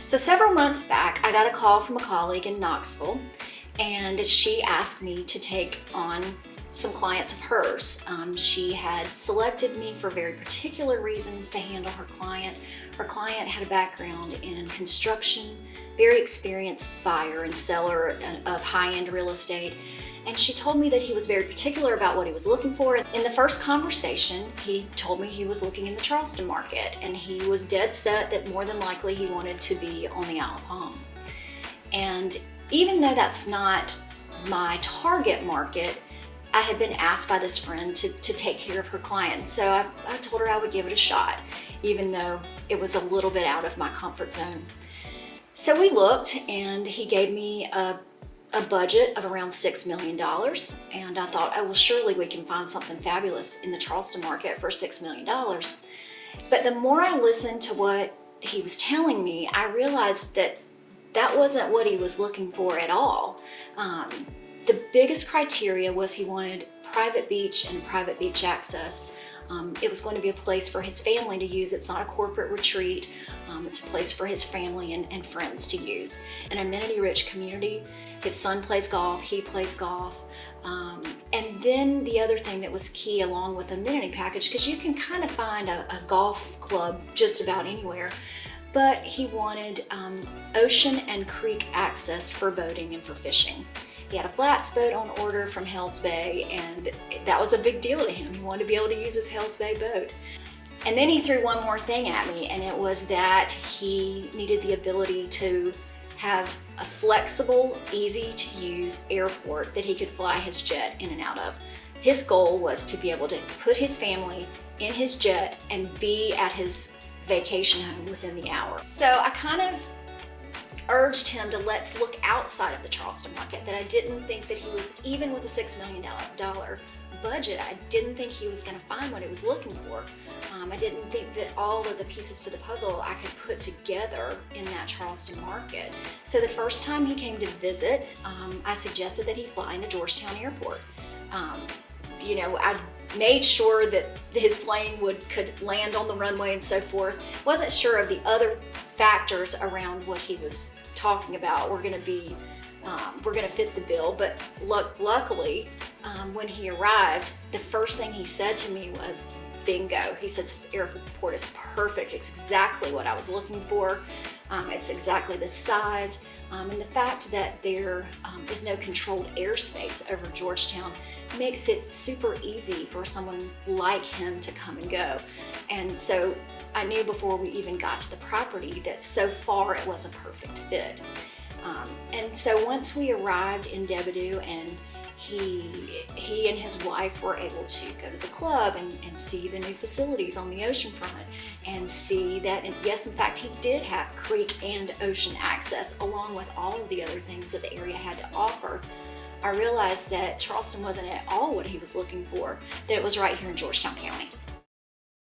So several months back, I got a call from a colleague in Knoxville, and she asked me to take on some clients of hers. She had selected me for very particular reasons to handle her client. Her client had a background in construction, very experienced buyer and seller of high-end real estate. And she told me that he was very particular about what he was looking for. In the first conversation, he told me he was looking in the Charleston market, and he was dead set that more than likely he wanted to be on the Isle of Palms. And even though that's not my target market, I had been asked by this friend to take care of her client. So I told her I would give it a shot, even though it was a little bit out of my comfort zone. So we looked, and he gave me a budget of around $6 million. And I thought, oh, well, surely we can find something fabulous in the Charleston market for $6 million. But the more I listened to what he was telling me, I realized that that wasn't what he was looking for at all. The biggest criteria was he wanted private beach and private beach access. It was going to be a place for his family to use. It's not a corporate retreat. It's a place for his family and friends to use. An amenity-rich community. His son plays golf, he plays golf. And then the other thing that was key along with the amenity package, because you can kind of find a golf club just about anywhere, but he wanted ocean and creek access for boating and for fishing. He had a flats boat on order from Hells Bay, and that was a big deal to him. He wanted to be able to use his Hells Bay boat. And then he threw one more thing at me, and it was that he needed the ability to have a flexible, easy to use airport that he could fly his jet in and out of. His goal was to be able to put his family in his jet and be at his vacation home within the hour. So I kind of urged him to let's look outside of the Charleston market, that I didn't think that he was, even with a $6 million budget, I didn't think he was gonna find what he was looking for. I didn't think that all of the pieces to the puzzle I could put together in that Charleston market. So the first time he came to visit, I suggested that he fly into Georgetown Airport. I made sure that his plane could land on the runway and so forth. Wasn't sure of the other factors around what he was talking about were going to fit the bill, but luckily, when he arrived, the first thing he said to me was, bingo. He said, this airport is perfect. It's exactly what I was looking for. It's exactly the size. And the fact that there is no controlled airspace over Georgetown makes it super easy for someone like him to come and go. And so I knew before we even got to the property that so far it was a perfect fit. And so once we arrived in Debadew, and he and his wife were able to go to the club and see the new facilities on the oceanfront, and see that, and yes, in fact, he did have creek and ocean access along with all of the other things that the area had to offer. I realized that Charleston wasn't at all what he was looking for, that it was right here in Georgetown County.